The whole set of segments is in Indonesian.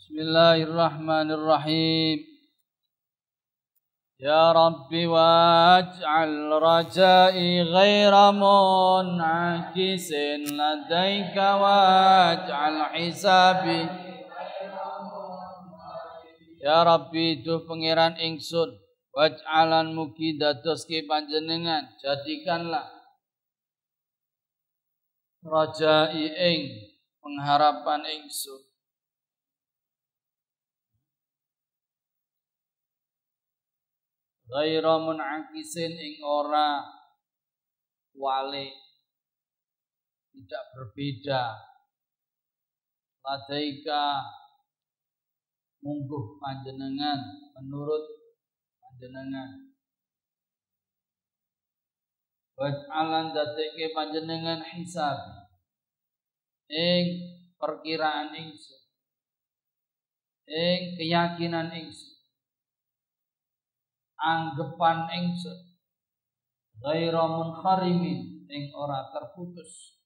Bismillahirrahmanirrahim. Ya Rabbi waj'al rajai ghaira mun'akisin ladaika waj'al hisabi. Ya Rabbi itu pengiran ingsun, waj'alan mugi dadoske panjenengan, jadikanlah rajai ing pengharapan ingsun ghaira mun'akisin ing ora wale, tidak berbeda, ladaika mungguh panjenengan, menurut panjenengan, waj'alan dateke panjenengan hisab ing perkiraan ingsun, ing keyakinan ingsun, anggepan ingsun, ghaira munkharimin ing ora terputus.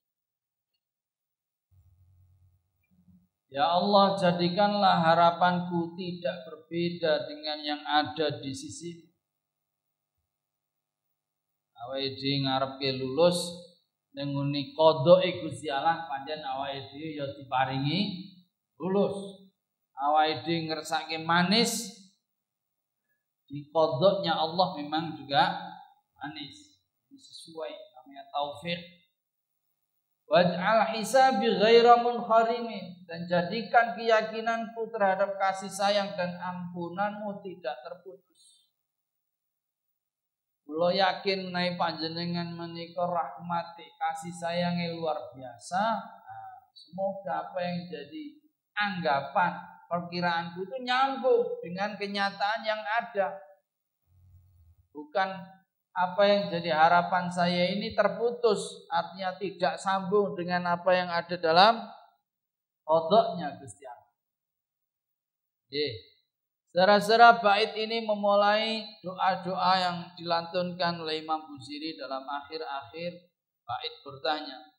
Ya Allah, jadikanlah harapanku tidak berbeda dengan yang ada di sisi. Awake dhewe ngarepke lulus ning ngene qadha Gusti Allah, pancen awake dhewe ya diparingi lulus. Awake dhewe ngersake manis, di qadha-nya Allah memang juga manis, sesuai namanya taufik. Waj'al hisabi ghaira munkharimin, dan jadikan keyakinanku terhadap kasih sayang dan ampunanmu tidak terputus. Kula yakin menawi panjenengan menika rahmati kasih sayangnya luar biasa. Semoga apa yang jadi anggapan perkiraanku itu nyambung dengan kenyataan yang ada. Bukan apa yang jadi harapan saya ini terputus, artinya tidak sambung dengan apa yang ada dalam qadha-nya Gusti Allah. Saudara-saudara, bait ini memulai doa-doa yang dilantunkan oleh Imam Busiri dalam akhir-akhir bait bertanya.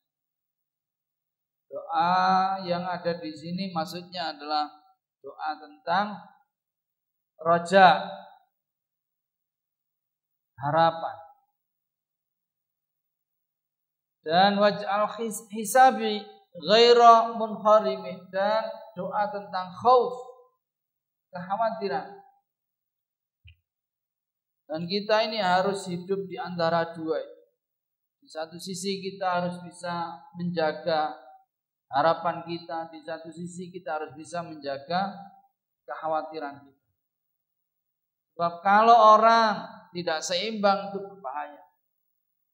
Doa yang ada di sini maksudnya adalah doa tentang roja, harapan. Dan waj'al hisabi ghaira munkharimin, dan doa tentang khauf, kekhawatiran. Dan kita ini harus hidup di antara dua. Di satu sisi kita harus bisa menjaga harapan kita, di satu sisi kita harus bisa menjaga kekhawatiran kita. Sebab kalau orang tidak seimbang itu berbahaya.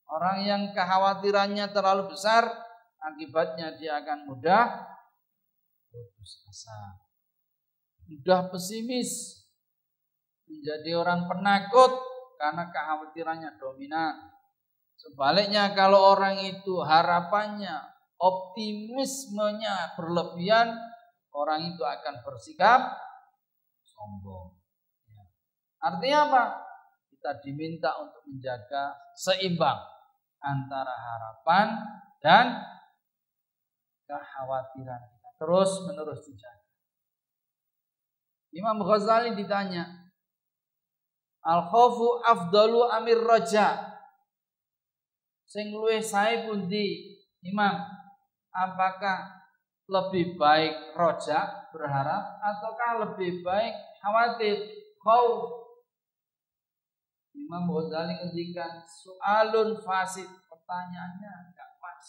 Orang yang kekhawatirannya terlalu besar, akibatnya dia akan mudah putus asa, mudah pesimis, menjadi orang penakut karena kekhawatirannya dominan. Sebaliknya kalau orang itu harapannya, optimismenya berlebihan, orang itu akan bersikap sombong. Artinya apa? Kita diminta untuk menjaga seimbang antara harapan dan kekhawatiran kita, terus menerus dijaga. Imam Ghazali ditanya, al-khaufu afdalu amir raja, sing luwih sae pundi Imam? Apakah lebih baik roja, berharap, ataukah lebih baik khawatir, khauf? Imam Ghazali ngendikan soalun fasid, pertanyaannya enggak pas.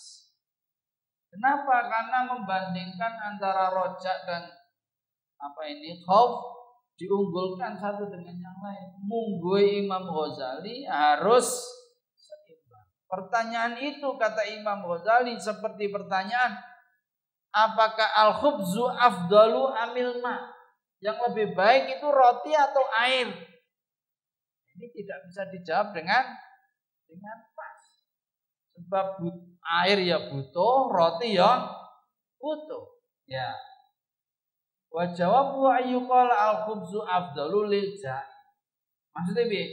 Kenapa? Karena membandingkan antara rojak dan khauf, diunggulkan satu dengan yang lain. Munggui Imam Ghazali harus seimbang. Pertanyaan itu kata Imam Ghazali seperti pertanyaan, apakah al-khubzu afdalu amil ma? Yang lebih baik itu roti atau air? Ini tidak bisa dijawab dengan pas. Sebab air ya butuh, roti ya butuh. Ya. Wa jawabu ayyuqala al-khubzu afdalu lil ja'i. Maksudnya piye?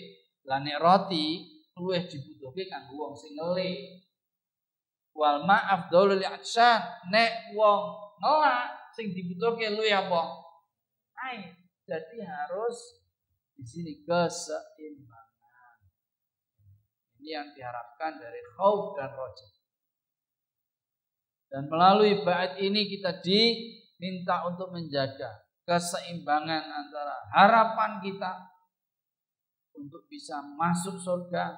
Lah nek roti luwih dibutuhke kanggo wong sing ngeli. Wal ma afdalu lil 'atshan. Nek wong ngelak sing dibutuhke luwih apa? lain. Jadi harus di sini keseimbangan. Ini yang diharapkan dari khauf dan roja. Dan melalui bait ini kita diminta untuk menjaga keseimbangan antara harapan kita untuk bisa masuk surga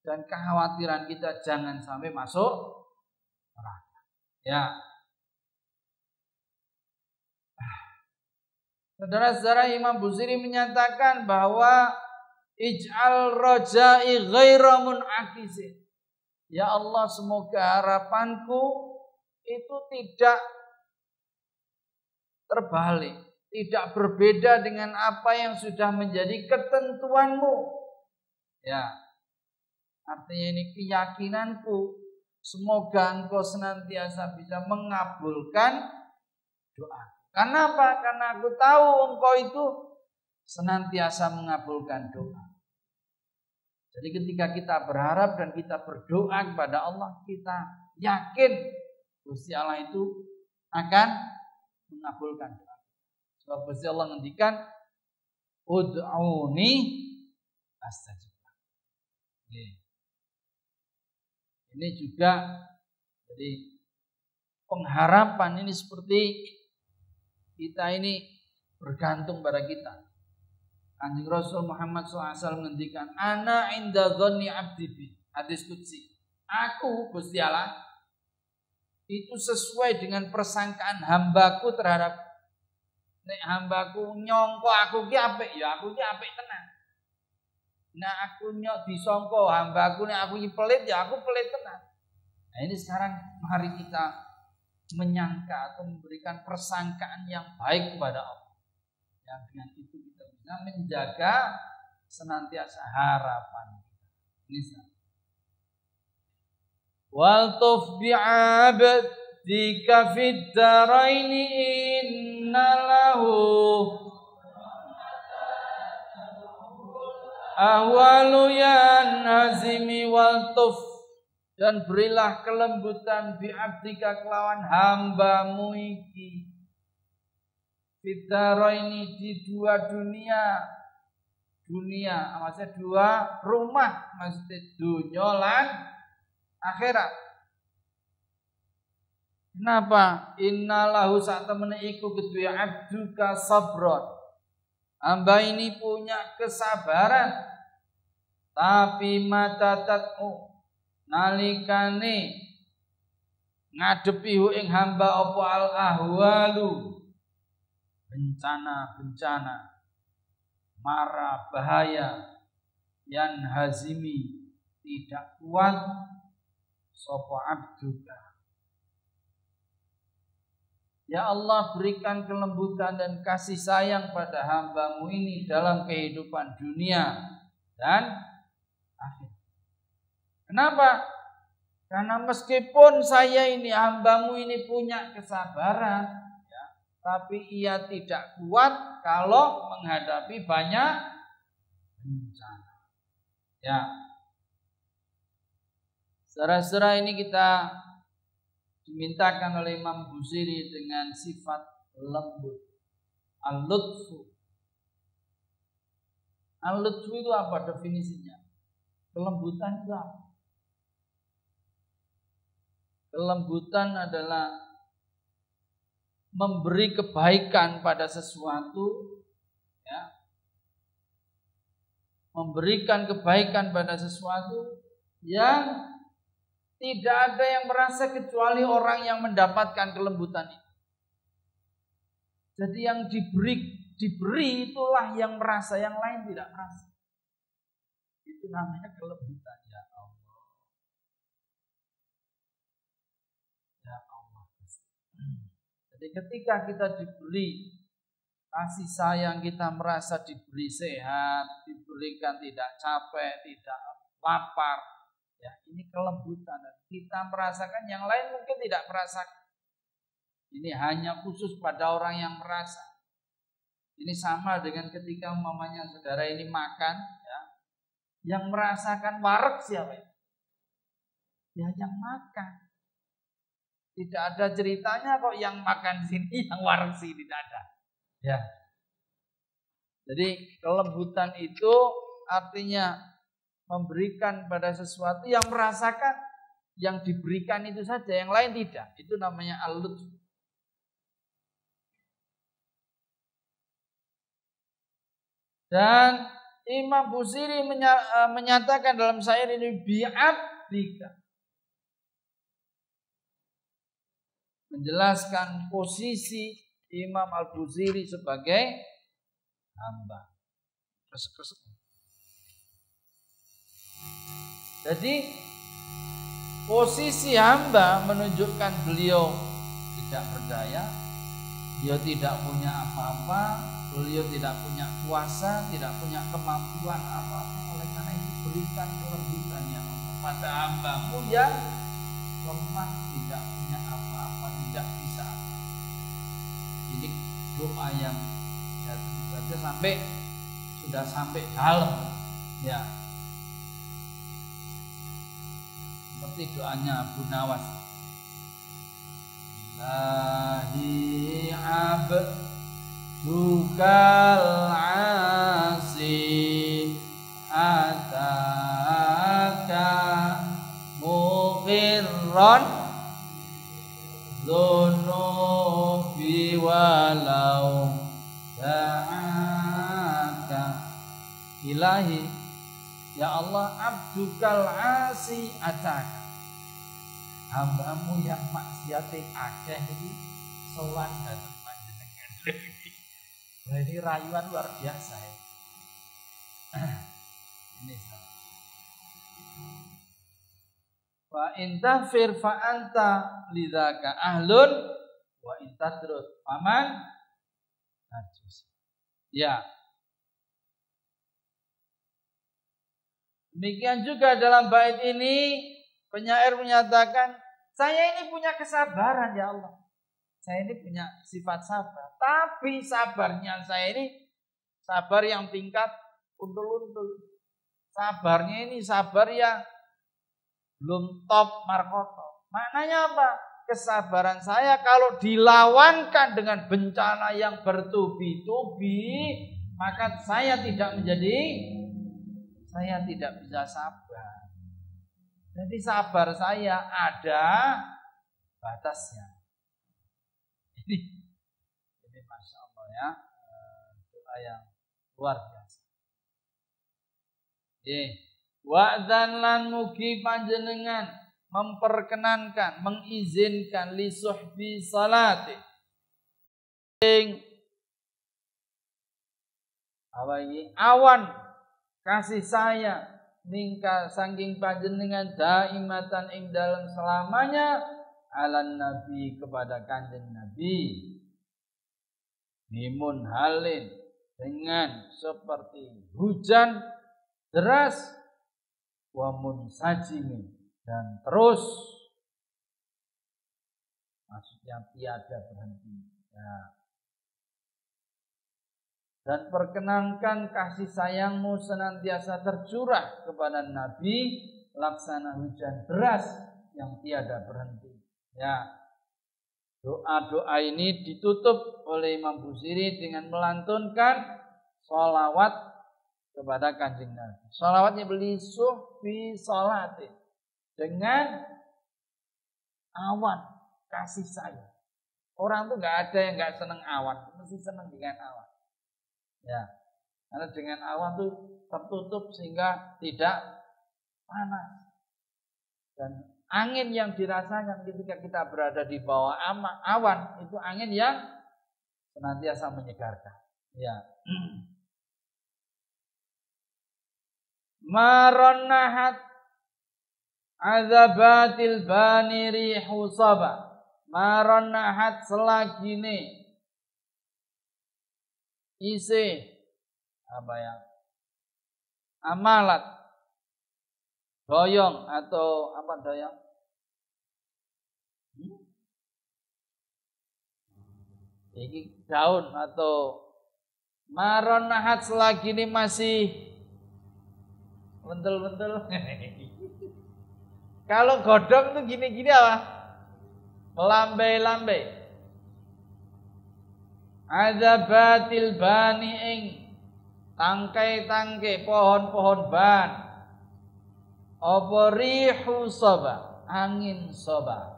dan kekhawatiran kita jangan sampai masuk neraka. Ya. Saudara-saudara, Imam Busiri menyatakan bahwa ij'al rajai ghaira mun'akisin. Ya Allah, semoga harapanku itu tidak terbalik, tidak berbeda dengan apa yang sudah menjadi ketentuanmu. Ya. Artinya ini keyakinanku, semoga engkau senantiasa bisa mengabulkan doa. Karena apa? Karena aku tahu engkau itu senantiasa mengabulkan doa. Jadi ketika kita berharap dan kita berdoa kepada Allah, kita yakin Gusti Allah itu akan mengabulkan doa. Sebab Gusti Allah ngendikan, ud'uni astajib. Ini juga jadi pengharapan ini seperti kita ini bergantung pada kita. Kanjeng Rasul Muhammad SAW menghentikan, ana inda dhanni abdi bi. Hadis qudsi. Aku Gusti Allah itu sesuai dengan persangkaan hambaku terhadap. Nek hambaku nyongko aku ki apik, ya aku ki apik tenan. Nek aku nyok disangka hambaku nek aku ki pelit, ya aku pelit tenan. Nah ini sekarang mari kita menyangka atau memberikan persangkaan yang baik kepada Allah. Yang dengan itu kita bisa menjaga senantiasa harapan kita. Ini wal tuf bi'abdika fid daraini inna lahu ahwalu yan hazimi wal tuf. Dan berilah kelembutan bi'abdika kelawan hambamu iki. Fitaro ini di dua dunia. Dunia, maksudnya dua rumah. Maksudnya dunia lan akhirat. Kenapa? Innalahu sa'tamana iku kedua abduka sabron. Hamba ini punya kesabaran. Tapi mata tat'u. Nalikane ngadepi ing hamba apa al ahwalu, bencana-bencana, mara bahaya, yan hazimi, tidak kuat sapa abduka. Ya Allah, berikan kelembutan dan kasih sayang pada hambamu ini dalam kehidupan dunia dan akhir. Kenapa? Karena meskipun saya ini hambamu ini punya kesabaran, ya, tapi ia tidak kuat kalau menghadapi banyak bencana. Ya, saudara-saudara, ini kita dimintakan oleh Imam Busiri dengan sifat lembut, al-lutfu. Al-lutfu itu apa definisinya? Kelembutan itu apa? Kelembutan adalah memberi kebaikan pada sesuatu, ya. Memberikan kebaikan pada sesuatu yang tidak ada yang merasa kecuali orang yang mendapatkan kelembutan itu. Jadi yang diberi itulah yang merasa, yang lain tidak merasa. Itu namanya kelembutan. Jadi ketika kita diberi kasih sayang, kita merasa diberi sehat, diberikan tidak capek, tidak lapar. Ya, ini kelembutan. Kita merasakan, yang lain mungkin tidak merasakan. Ini hanya khusus pada orang yang merasa. Ini sama dengan ketika umpamanya saudara ini makan, ya. Yang merasakan wareg siapa itu? Ya yang makan. Tidak ada ceritanya kok yang makan sini, yang wareg sini, tidak ada. Ya. Jadi kelembutan itu artinya memberikan pada sesuatu yang merasakan yang diberikan itu saja, yang lain tidak. Itu namanya al-lutf. Dan Imam Busiri menyatakan dalam syair ini bi'abdika, menjelaskan posisi Imam Al-Busiri sebagai hamba. Jadi posisi hamba menunjukkan beliau tidak berdaya, beliau tidak punya apa-apa, beliau tidak punya kuasa, tidak punya kemampuan apa-apa. Oleh karena itu berikan kelembutan yang kepada hambamu yang lemah, tidak punya apa-apa, tidak bisa. Ini doa yang ya tentu saja sudah sampai dalam, ya. Seperti doanya Abu Nawas. Lahi abdukal asi ataka muqirran dhunubi walau da'aka. Ilahi, ya Allah, abdukal asi ataka, hambamu yang maksiate akeh iki sowan dhateng panjenengan. Ini rayuan luar biasa ya. Ini wa in tahfir fa anta lidzaka ahlun wa in tadrud faman najus. Ya. Demikian juga dalam bait ini penyair menyatakan, saya ini punya kesabaran ya Allah. Saya ini punya sifat sabar. Tapi sabarnya saya ini sabar yang tingkat untul-untul. Sabarnya ini sabar yang belum top markoto. Maknanya apa? Kesabaran saya kalau dilawankan dengan bencana yang bertubi-tubi, maka saya tidak bisa sabar. Jadi sabar saya ada batasnya. Ini Masya Allah ya, doa yang luar biasa. Wa'dzan lan mugi panjenengan memperkenankan, mengizinkan li suhbi salati. Awan kasih saya mingka saking panjenengan daimatan ing dalam selamanya alan nabi kepada kanjeng nabi mimun halin dengan seperti hujan deras wa munsajimin dan terus, maksudnya tiada berhenti ya. Dan perkenankan kasih sayangmu senantiasa tercurah kepada Nabi laksana hujan deras yang tiada berhenti. Ya, doa-doa ini ditutup oleh Imam Busiri dengan melantunkan sholawat kepada Kanjeng Nabi. Sholawatnya beli suhbi sholati dengan awan kasih sayang. Orang tuh nggak ada yang nggak seneng awan, mesti seneng dengan awan. Ya, karena dengan awan itu tertutup sehingga tidak panas. Dan angin yang dirasakan ketika kita berada di bawah awan itu angin yang senantiasa menyegarkan. Ya. Maronahat azabatil bani rihu saba. Maronahat selagine isi apa ya, amalat doyong atau apa doyong ini daun atau maronahat selagi ini masih bentul-bentul. Kalau godong tuh gini-gini apa, melambai-lambai. Azabatil bani ing tangkai-tangkai pohon-pohon ban. Apa rihu soba, angin soba.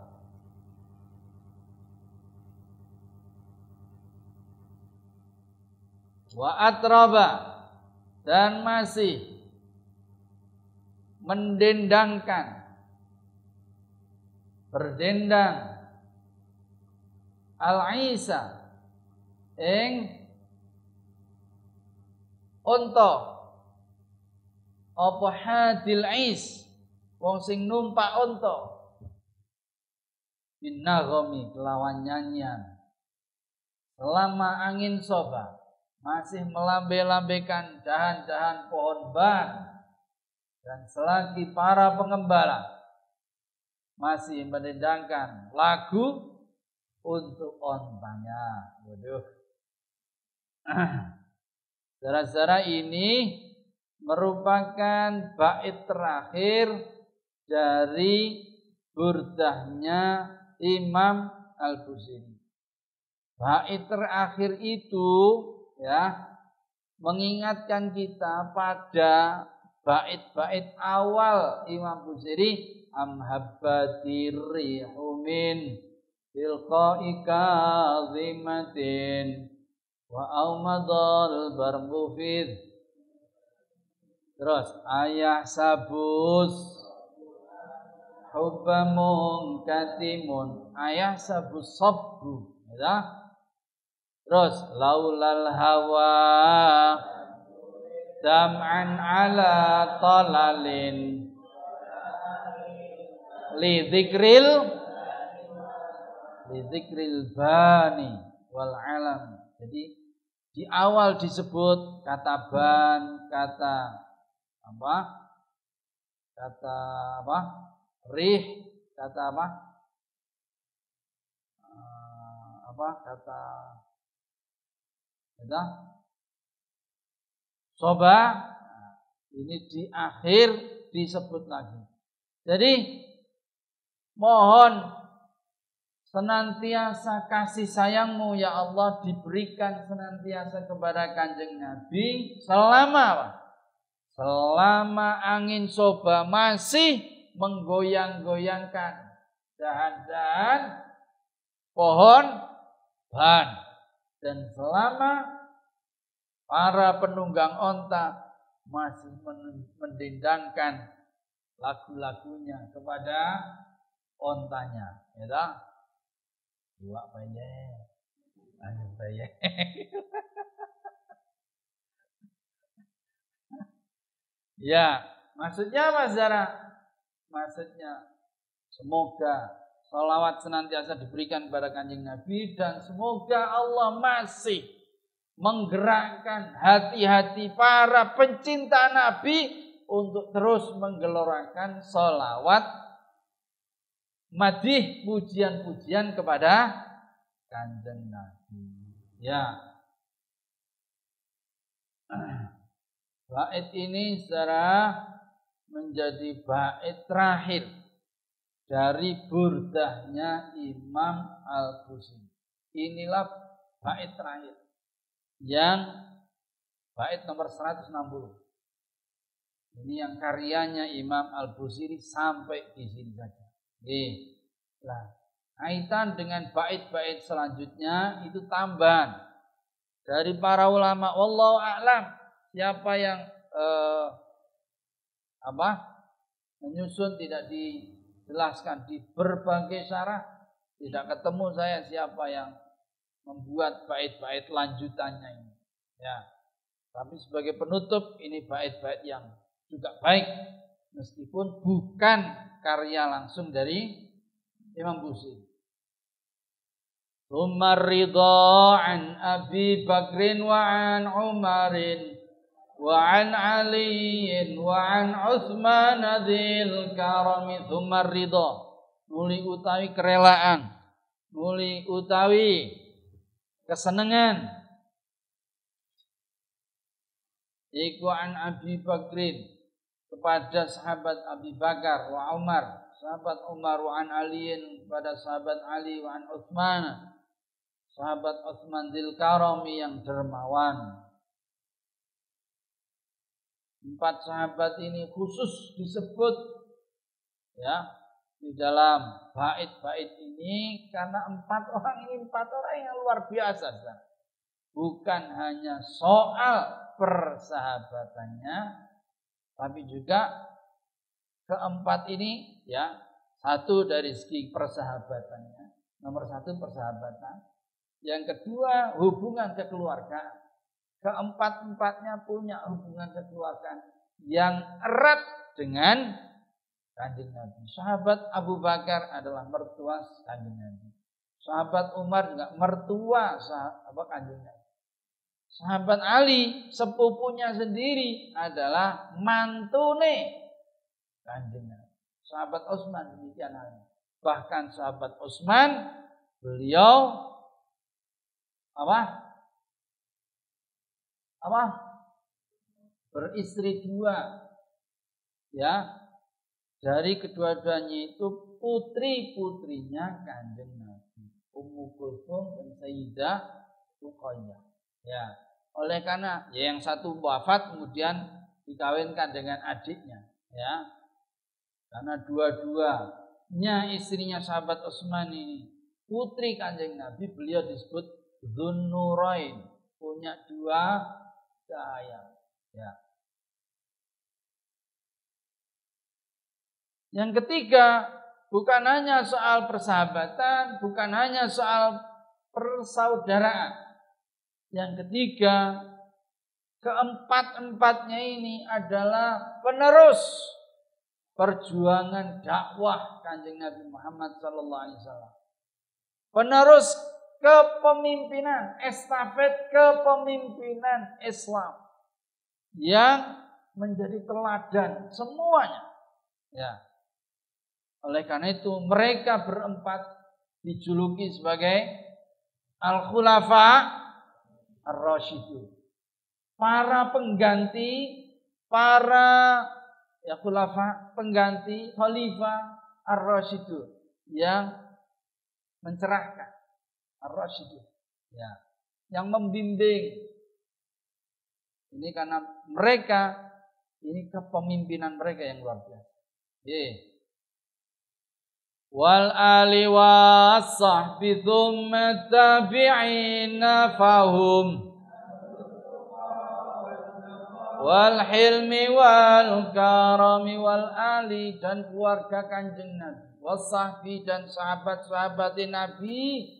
Wa atraba, dan masih mendendangkan, berdendang al-isa ing unta apa hadil is wong sing numpak unta binnaghami kelawan nyanyian. Selama angin soba masih melambai-lambaikan dahan-dahan pohon ban, dan selagi para pengembala masih mendendangkan lagu untuk ontanya. Waduh. Saudara-saudara, ini merupakan bait terakhir dari burdahnya Imam Al-Busiri. Bait terakhir itu ya mengingatkan kita pada bait-bait awal Imam Busiri, amhabbatir rihu min tilqa'i kazimatin wa aumadal barbu fid. Terus ayah sabus hubbamun katimun, ayah sabus sabbu ya. Terus laulal hawa dam'an ala talalin li dzikril bani wal alam. Jadi di awal disebut kata ban, kata rih, kata soba. Ini di akhir disebut lagi. Jadi mohon senantiasa kasih sayangmu ya Allah diberikan senantiasa kepada Kanjeng Nabi selama angin soba masih menggoyang-goyangkan dahan-dahan pohon ban, dan selama para penunggang onta masih mendendangkan lagu-lagunya kepada ontanya. Ya, dua banyak, lanjut banyak. Ya, maksudnya apa, saudara? Maksudnya semoga sholawat senantiasa diberikan kepada Kanjeng Nabi, dan semoga Allah masih menggerakkan hati-hati para pencinta Nabi untuk terus menggelorakan sholawat madih, pujian-pujian kepada Kanjeng Nabi. Ya. Bait ini saudara menjadi bait terakhir dari burdahnya Imam Al-Busiri. Inilah bait terakhir, yang bait nomor 160. Ini yang karyanya Imam Al-Busiri sampai di sini saja. Nah, kaitan dengan bait-bait selanjutnya itu tambahan dari para ulama. Wallahu a'lam, siapa yang menyusun tidak dijelaskan di berbagai syarah, tidak ketemu saya siapa yang membuat bait-bait lanjutannya ini. Ya. Tapi sebagai penutup, ini bait-bait yang juga baik meskipun bukan karya langsung dari Imam Busiri. Tsumma ridha an Abi Bakrin wa an Umarin wa an Aliin wa an Utsman dzil karami. Tsumma ridha, nuli utawi kerelaan, nuli utawi kesenangan, iku an Abi Bakrin, kepada sahabat Abi Bakar, wa Umar, sahabat Umar, wa an Aliin, pada sahabat Ali, wa an Utsman, sahabat Utsman dzil karami yang dermawan. Empat sahabat ini khusus disebut ya di dalam bait-bait ini karena empat orang yang luar biasa. Bukan hanya soal persahabatannya, tapi juga keempat ini ya, satu dari segi persahabatannya, nomor satu persahabatan, yang kedua hubungan kekeluargaan, keempat-empatnya punya hubungan kekeluargaan yang erat dengan Kanjeng Nabi. Sahabat Abu Bakar adalah mertua Kanjeng Nabi. Sahabat Umar juga mertua Kanjeng Nabi. Sahabat Ali sepupunya sendiri adalah mantune Kanjeng Nabi. Sahabat Utsman demikian halnya. Bahkan sahabat Utsman beliau beristri dua. Ya. Dari kedua-duanya itu putri-putrinya Kanjeng Nabi, Ummu Kulthum dan Sayyidah Ruqayyah. Ya, oleh karena yang satu wafat kemudian dikawinkan dengan adiknya, ya. Karena dua-duanya istrinya sahabat Utsman ini putri Kanjeng Nabi, beliau disebut Dzunnurain, punya dua cahaya, ya. Yang ketiga, bukan hanya soal persahabatan, bukan hanya soal persaudaraan. Yang ketiga, keempat-empatnya ini adalah penerus perjuangan dakwah Kanjeng Nabi Muhammad SAW. Penerus kepemimpinan, estafet kepemimpinan Islam yang menjadi teladan semuanya. Ya. Oleh karena itu mereka berempat dijuluki sebagai Al-Khulafa Ar-Rasyidun, para pengganti, para khulafa, pengganti khalifah Ar-Rasyidun yang mencerahkan, Ar-Rasyidun, ya, yang membimbing. Ini karena mereka, ini kepemimpinan mereka yang luar biasa. Wal ali was sahbi thumma tabi'ina fahum wal hilmi wal karami wal ali, dan keluarga Kanjeng Nabi, was sahbi dan sahabat-sahabat Nabi,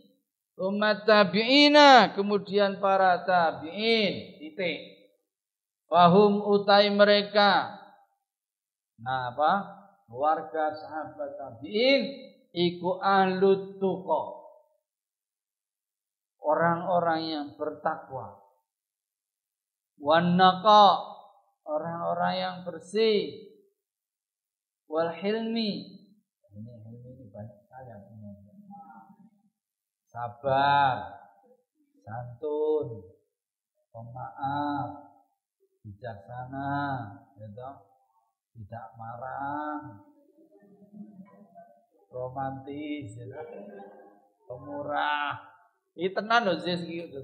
thumma tabi'ina kemudian para tabi'in, titik. Fahum utai mereka. Nah, keluarga sahabat tabi'in iku ahlut tuqa, orang-orang yang bertakwa, wan naqa, orang-orang yang bersih, wal hilmi, ini banyak sekali artinya. Sabar, santun, pemaaf, bijaksana, gitu. Tidak marah, romantis, ya, pemurah. Ini tenan loh Zis gitu.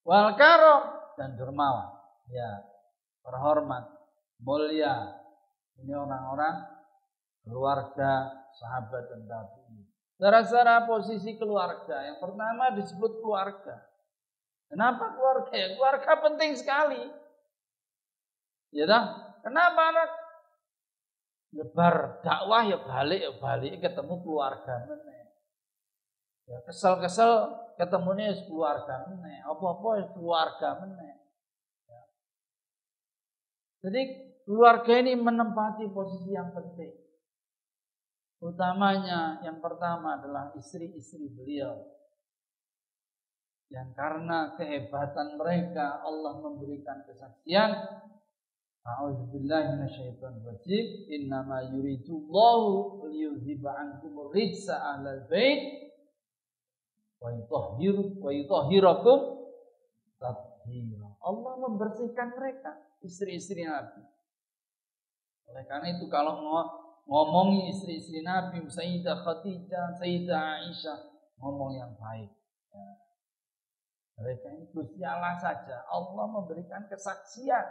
Wal karam, dan dermawan, ya, terhormat, mulia. Ini orang-orang keluarga sahabat dan tabi'in. Secara posisi keluarga, yang pertama disebut keluarga. Kenapa keluarga? Ya, keluarga penting sekali. Ya dah. Kenapa anak nyebar dakwah ya balik ketemu keluarga meneh. Ya kesel ketemunya keluarga meneh. Apa-apa ya keluarga meneh. Ya. Jadi keluarga ini menempati posisi yang penting. Utamanya yang pertama adalah istri-istri beliau. Yang karena kehebatan mereka Allah memberikan kesaksian, a'udzubillahi minasyaitonir rajim, innama yuridullahu liyudhiba ankumur rijsa ahlal bait wa yutahhirakum tathhira. Allah membersihkan mereka, istri-istri Nabi. Oleh karena itu kalau ngomongi istri-istri Nabi, Sayyidah Khadijah, Sayyidah Aisyah, ngomong yang baik. Ya. Mereka ini Gusti Allah saja. Allah memberikan kesaksian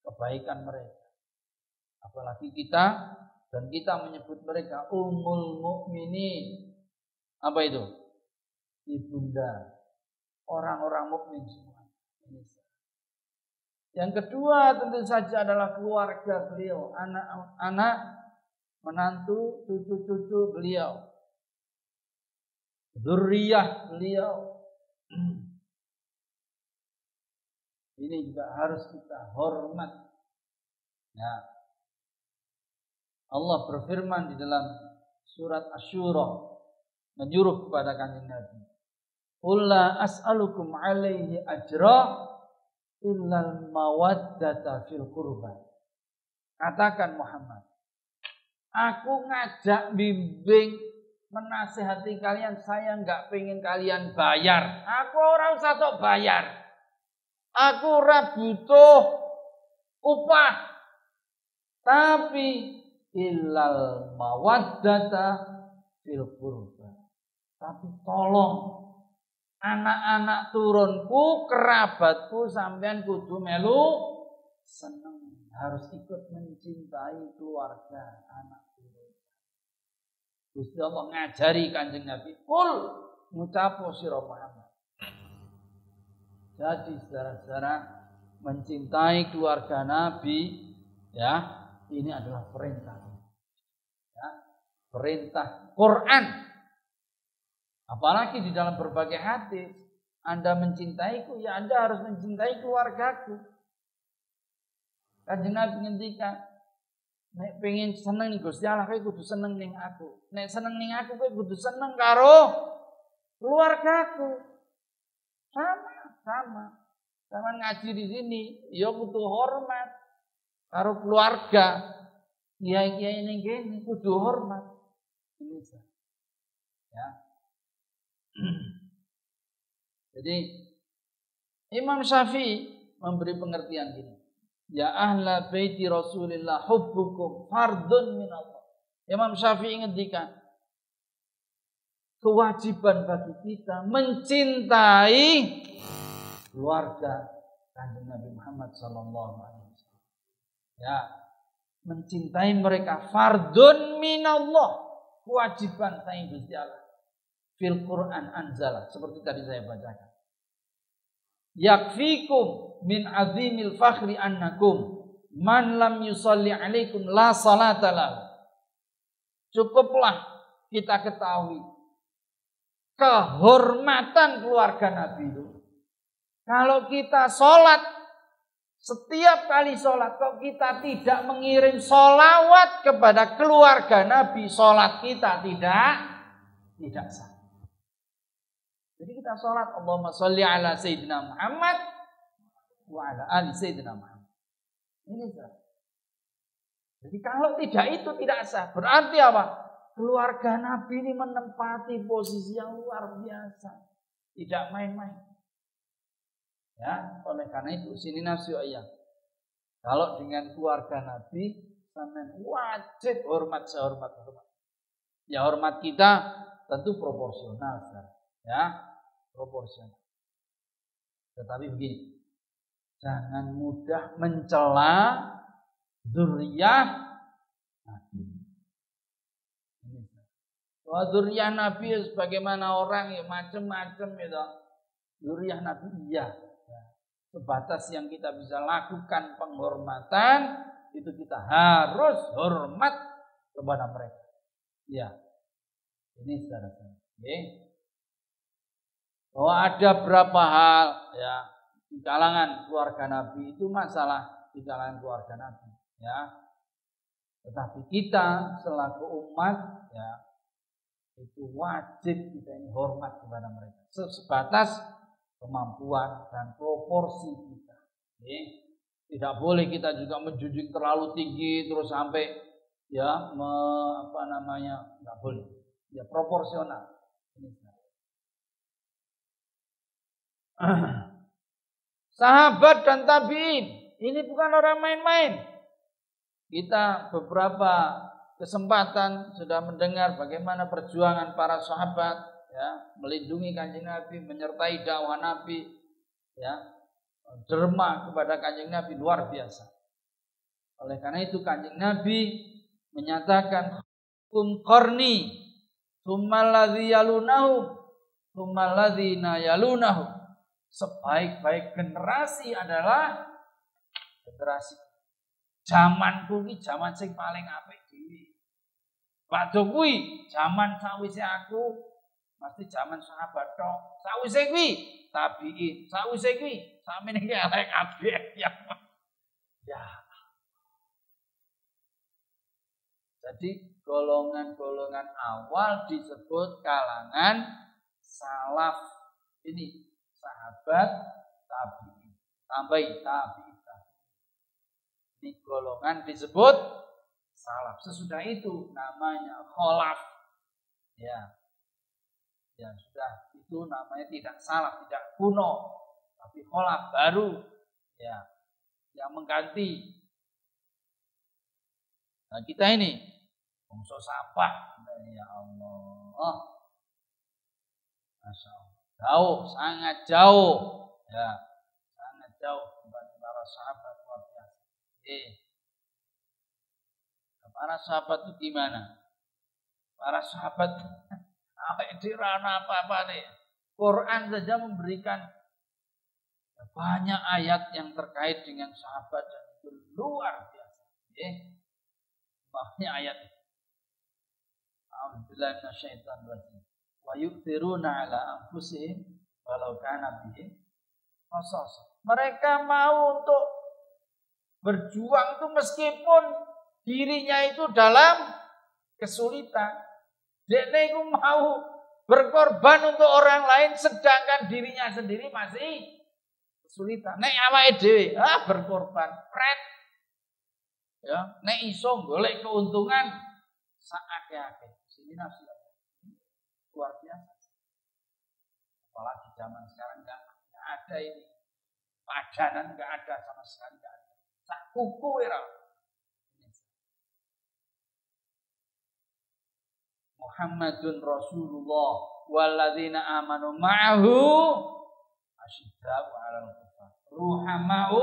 kebaikan mereka. Apalagi kita, dan kita menyebut mereka Ummul Mukminin. Apa itu? Ibunda orang-orang mukmin semua. Yang kedua tentu saja adalah keluarga beliau, anak-anak, menantu, cucu-cucu beliau, dzurriyyah beliau. Ini juga harus kita hormat. Ya. Allah berfirman di dalam surat Asy-Syura menyuruh kepada Kanjeng Nabi, "Qul la as'alukum 'alaihi ajra illal mawaddata fil qurba." Katakan Muhammad, aku ngajak bimbing menasihati kalian, saya enggak pengen kalian bayar. Aku ora usah tok bayar. Aku ora butuh upah. Tapi illal mawaddata fil qurba. Tapi tolong anak-anak turunku, kerabatku, sampean kudu melu seneng, harus ikut mencintai keluarga anak turun. Gusti Allah ngajari Kanjeng Nabi, "Qul ngucapo sira Muhammad." Jadi saudara-saudara, mencintai keluarga Nabi, ya, ini adalah perintah. Ya, perintah Quran. Apalagi di dalam berbagai hadis, Anda mencintaiku, ya Anda harus mencintai keluargaku. Kanjeng Nabi ngendikan, nek pengen seneng nih Gusti Allah, kowe kudu seneng ning aku. Nek seneng ning aku, kowe kudu seneng karo keluargaku. Sama. Sama ngaji di sini, ya kudu hormat karo keluarga. Kiai-kiai ning kene kudu hormat. Ini ya. Jadi Imam Syafi'i memberi pengertian gini. Ya ahla baiti Rasulillah hubbukum fardun min Allah. Imam Syafi'i ngendikan, kewajiban bagi kita mencintai keluarga Kanjeng Nabi Muhammad sallallahu alaihi wasallam. Ya, mencintai mereka fardun minallah, kewajiban saing Gusti Allah. Fil Quran anzala, seperti tadi saya bacakan. Yakfikum min azimil fakhri annakum man lam yusalli alaikum la salata lahu. Cukuplah kita ketahui kehormatan keluarga Nabi itu. Kalau kita sholat, setiap kali sholat, kok kita tidak mengirim sholawat kepada keluarga Nabi, sholat kita tidak sah. Jadi kita sholat, Allahumma sholli ala Sayyidina Muhammad wa ala ali Sayyidina Muhammad. Ini sah. Jadi kalau tidak itu tidak sah. Berarti apa? Keluarga Nabi ini menempati posisi yang luar biasa. Tidak main-main. Ya, oleh karena itu sini nafsu ayat. Kalau dengan keluarga Nabi, sampean wajib hormat sehormat. Ya hormat kita tentu proporsional, ya proporsional. Tetapi begini, jangan mudah mencela dzurriyyah Nabi. Wah, dzurriyyah Nabi sebagaimana orang ya macam-macam gitu. Dzurriyyah Nabi iya. Sebatas yang kita bisa lakukan penghormatan, itu kita harus hormat kepada mereka. Ya, ini saudara-saudara. Bahwa ada berapa hal ya di kalangan keluarga Nabi, itu masalah di kalangan keluarga Nabi. Ya, tetapi kita selaku umat, ya itu wajib kita ini hormat kepada mereka. Sebatas kemampuan dan proporsi kita. Tidak boleh kita juga menjunjung terlalu tinggi terus sampai ya nggak boleh. Ya proporsional. Sahabat dan tabi'in ini bukan orang main-main. Kita beberapa kesempatan sudah mendengar bagaimana perjuangan para sahabat ya, melindungi Kanjeng Nabi, menyertai dakwah Nabi, ya, derma kepada Kanjeng Nabi luar biasa. Oleh karena itu Kanjeng Nabi menyatakan kum qarni tsummal ladzi yalunahu tsummal ladzina yalunahu. Sebaik-baik generasi adalah generasi zamanku iki zaman sing paling apik dhewe. Padha kuwi zaman sawise aku mesti zaman sahabat tok. Sawise kuwi tabiin, sawise kuwi sampeyan iki elek kabeh ya. Ya. Jadi golongan-golongan awal disebut kalangan salaf. Ini sahabat tabi'in. Tambahin tabi'in. Ini golongan disebut salaf. Sesudah itu namanya kholaf. Ya. Ya sudah, itu namanya tidak salaf, tidak kuno, tapi kholaf baru. Ya. Yang mengganti. Nah, kita ini bangsa sampah, ya Allah, Masya Allah, jauh, sangat jauh, ya, sangat jauh dibanding para sahabat luar biasa. Para sahabat itu gimana? Para sahabat, apa nih? Quran saja memberikan banyak ayat yang terkait dengan sahabat dan itu luar biasa. Banyak ayat. A'udzubillahi minasyaitonir rajim. Wa yu'thiruna 'ala anfusihim walau kana bihim khasasah. Mereka mau untuk berjuang itu meskipun dirinya itu dalam kesulitan. Dekne iku mau berkorban untuk orang lain sedangkan dirinya sendiri masih kesulitan. Nek awake dhewe berkorban, pret. Ya, nek iso golek keuntungan sakake-ake. Sini nafsu luar biasa. Apalagi zaman sekarang enggak ada ini. Padanan enggak ada sama sekali, enggak ada. Sak kuku ora. Muhammadun Rasulullah walladzina amanu ma'ahu asyidda'u 'alal kufar. Ruhamau,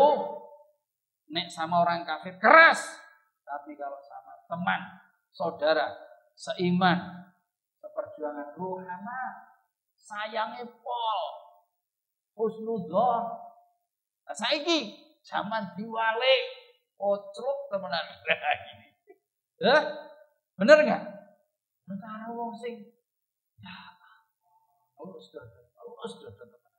nek sama orang kafir keras, tapi kalau sama teman, saudara, seiman, seperjuangan ruhama, sayangnya pol, husnudzon. Nah, saiki zaman diwalik, pocruk temenan gini. Bener enggak? Antara wong sing ya sudah teman.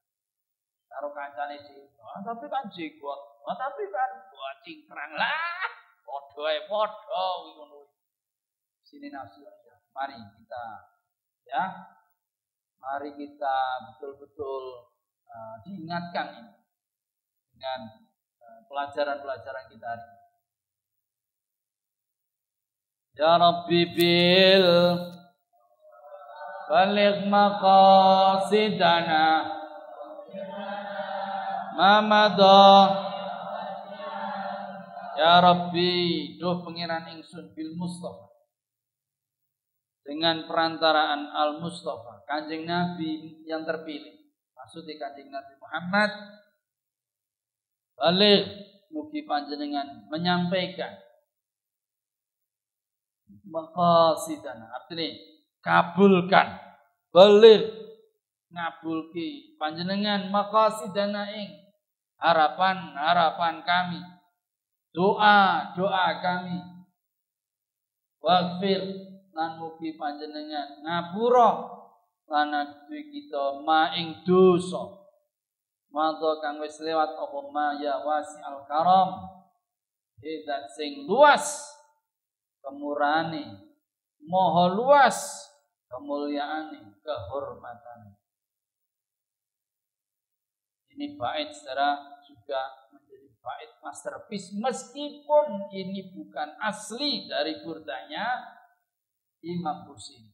Karo kancane sih. Tapi kan jenggot. Tapi kan buat cingkrang lah. Padha kuwi ngono. Sini nafsu aja. Mari kita betul-betul diingatkan ini dengan pelajaran-pelajaran kita hari ini. Ya Rabbi bil baligh maqasidana mamada. Ya Rabbi, duh pengiran ingsun bil Mustafa, dengan perantaraan Al Mustafa, Kanjeng Nabi yang terpilih, maksudnya Kanjeng Nabi Muhammad. Baligh, mugi panjenengan menyampaikan maqasidana, artinya kabulkan, baligh ngabulki panjenengan maqasidana ing harapan kami, doa kami. Waghfir, lan mugi panjenengan ngapura lan duwe kita ma ing dosa madha kang wis lewat apa ma ya wasi'al karam, zat sing luas kemurahane, maha luas kemuliaane, kehormatane. Ini bait secara juga menjadi bait masterpiece meskipun ini bukan asli dari burdanya Imam Busiri.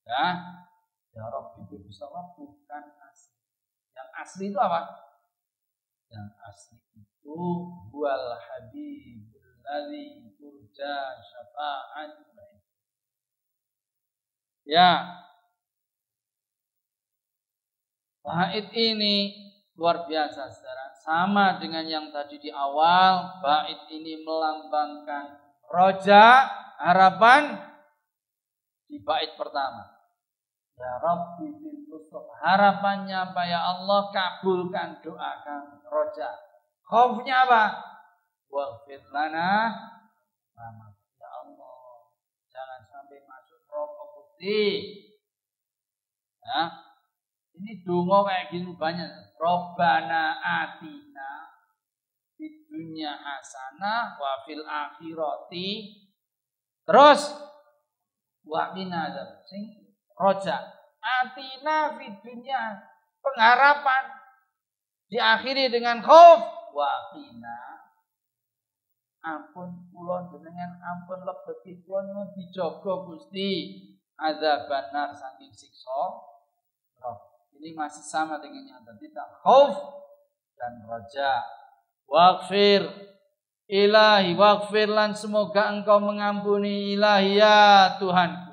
Ya Rabbi bil Mustafa bukan asli. Yang asli itu apa? Yang asli itu wal habibul ladzi turja syafa'atuhu. Ya. Bait ini luar biasa saudara. Sama dengan yang tadi di awal, bait ini melambangkan roja, harapan di bait pertama. Ya Rabbi bil Mustafa. Harapannya apa ya Allah, kabulkan doa kami. Roja. Khaufnya apa? Waghfir lana. Ya Allah, jangan sampai masuk neraka putih. Ya. Ini donga kayak gini banyak. Robbana atina fid dunya hasanah wa fil akhirati. Terus wa qina adzab. Sing roja. Atina fid dunya, pengharapan. Diakhiri dengan khauf. Wa qina. Ampun kula jenengan, ampun lebeti kula nyuwun dijaga Gusti adzaban nar saking siksa. Ini masih sama dengan yang tadi, khauf dan raja. Waghfir ilahi, waghfir lan, semoga engkau mengampuni ilahi ya Tuhanku.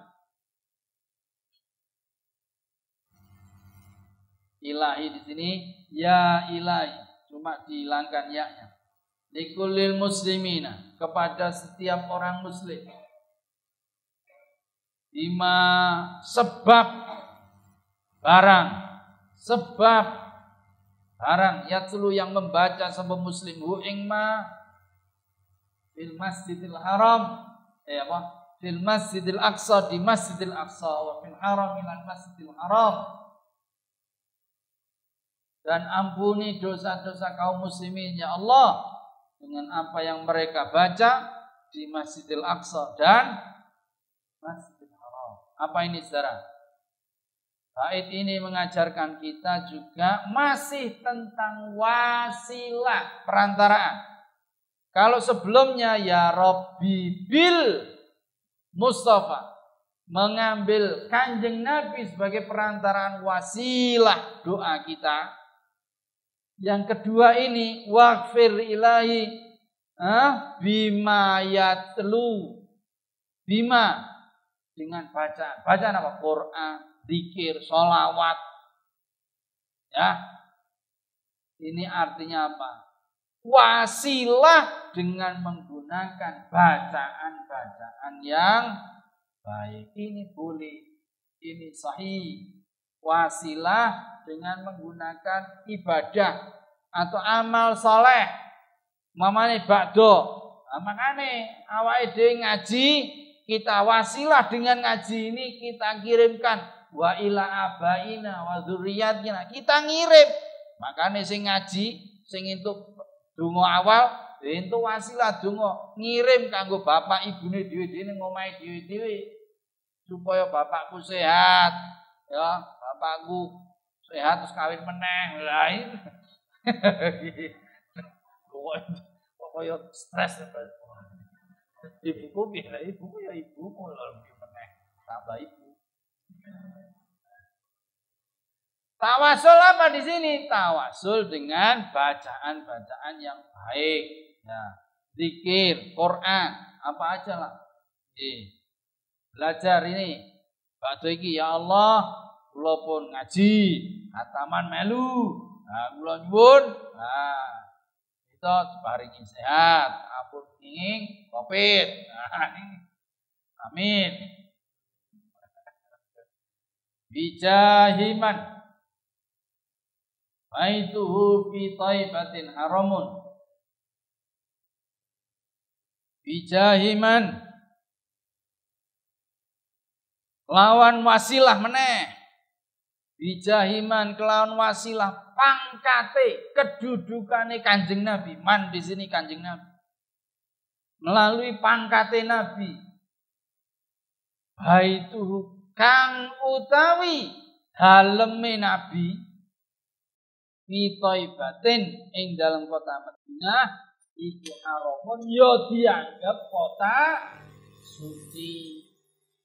Ilahi di sini ya ilahi, cuma dihilangkan ya-nya. Likulil muslimina, kepada setiap orang muslim. Bima, sebab barang yatlu yang membaca sebab muslim hu ing ma fil masjidil haram fil masjidil aqsa, di masjidil aqsa, wa fil haram ilal masjidil haram, dan ampuni dosa-dosa kaum muslimin ya Allah dengan apa yang mereka baca di masjidil aqsa dan masjidil haram. Apa ini saudara? Bait ini mengajarkan kita juga masih tentang wasilah, perantaraan. Kalau sebelumnya ya Rabbi bil Mustafa, mengambil Kanjeng Nabi sebagai perantaraan wasilah doa kita. Yang kedua ini waghfir ilahi bima yatlu, bima dengan bacaan apa? Quran, zikir, sholawat. Ya. Ini artinya apa? Wasilah dengan menggunakan bacaan-bacaan yang baik. Ini boleh, ini sahih. Wasilah dengan menggunakan ibadah atau amal soleh. Mamane bakdo. Makane awake dhewe ngaji, kita wasilah dengan ngaji ini kita kirimkan wa ila abaina wa dzurriyyatina, kita ngirim. Makane sing ngaji, sing entuk donga awal, entuk wasilah donga ngirim kanggo bapak ibune dhewe-dhewe ning omahe dhewe-dhewe supaya bapakku sehat, ya, bapakku sehat terus kawin meneh. Lah itu. Kaya stres. Ibuku bilang ibuku ya ibuku lebih meneh tambah ibu. Tawasul apa di sini? Tawasul dengan bacaan-bacaan yang baik. Ya, zikir, Quran, apa aja lah. Belajar ini. Bakdo iki ya Allah, kula pun ngaji, khataman melu. Nah, kula nyuwun, kita paringi sehat, ampun ing Covid. Amin. Bijahiman baituhu fi thaibatin haramun. Bijahiman lawan wasilah meneh. Bijahiman kelawan wasilah pangkate kedudukane Kanjeng Nabi. Man di sini Kanjeng Nabi. Melalui pangkate Nabi. Baituhu kang utawi daleme Nabi fi thaibatin ing dalam kota Madinah iku haramun ya dianggap kota suci.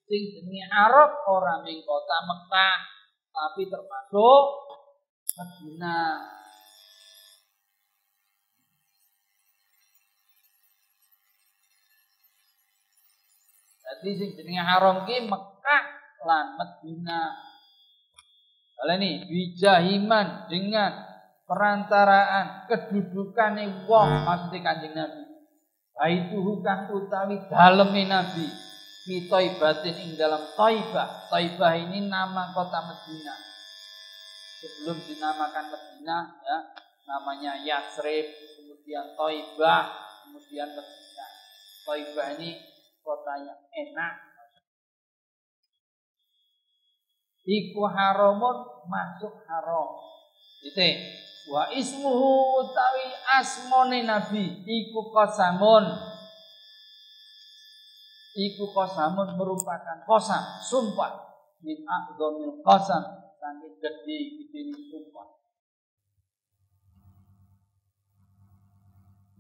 Sing jenenge Arab ora ming kota Mekah, tapi termasuk Madinah. Jadi sing jenenge haram ki Mekah lan Madinah. Baleni bijahiman dengan perantaraan kedudukane wong maksudnya Kanjeng Nabi. Baituhu kang utawi daleme Nabi fi Thaibatin ing dalam Thaibah. Thaibah ini nama kota Madinah. Sebelum dinamakan Madinah ya, namanya Yatsrib, kemudian Thaibah, kemudian Madinah. Thaibah ini kota yang enak. Iku haramun masuk haram. Itu. Wa ismuhu utawi asmone Nabi iku qasamun. Iku qasamun merupakan qasam, sumpah. Min a'dhamil qasam, saking gede sumpah.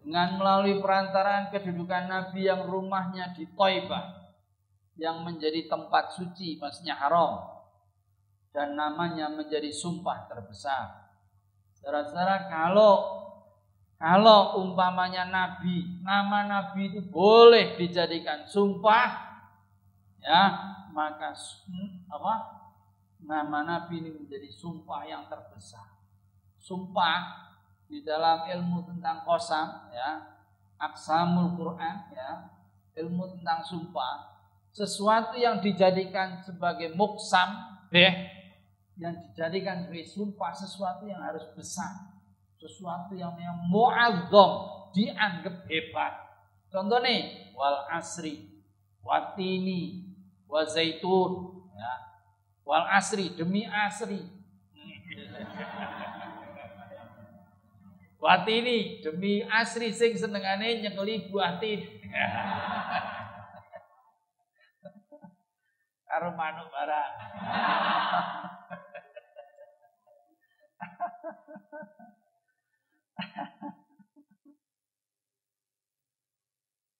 Dengan melalui perantaraan kedudukan Nabi yang rumahnya di Thaibah, yang menjadi tempat suci, maksudnya haram, dan namanya menjadi sumpah terbesar. Saudara-saudara, kalau umpamanya Nabi, nama Nabi itu boleh dijadikan sumpah, ya, maka nama Nabi ini menjadi sumpah yang terbesar. Sumpah di dalam ilmu tentang qasam, ya, aqsamul Quran, ya, ilmu tentang sumpah, sesuatu yang dijadikan sebagai muqsam, yang dijadikan sebagai sumpah, sesuatu yang harus besar, sesuatu yang mu'azzam, dianggap hebat. Contohnya wal asri, watini, wa zaitun, ya. Wal asri, demi asri. Watini, demi asri sing senengane nyekeli buah tin. Karo manuk barang.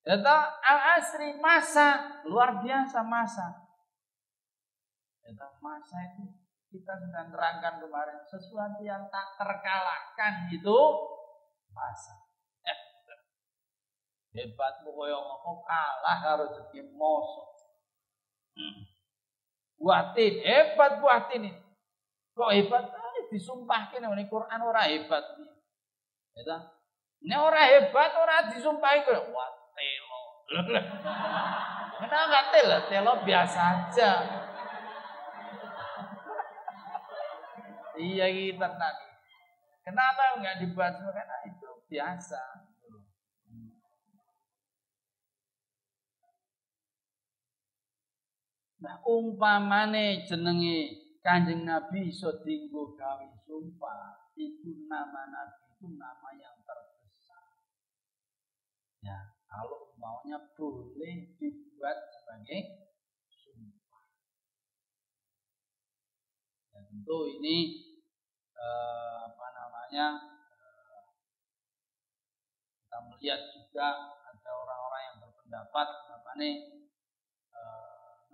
Itu al-asri, masa luar biasa, masa. Itu masa itu kita sudah terangkan kemarin, sesuatu yang tak terkalahkan itu masa. Hebatmu koyo ngopo kalah karo jenenge mosok. Buatin hebat buatin ini. Kok hebat? Disumpahke nang Quran ora hebat. Ya. Nek ora hebat ora disumpahi kok. Wah, telo. Kenapa enggak telo? Telo biasa aja. Iya kita tadi. Kenapa enggak dibahas? Karena itu biasa. Nah, umpamane jenenge Kanjeng Nabi iso dienggo gawe sumpah, itu nama Nabi itu nama yang terbesar. Ya, kalau maunya boleh dibuat sebagai sumpah. Dan tentu ini kita melihat juga ada orang-orang yang berpendapat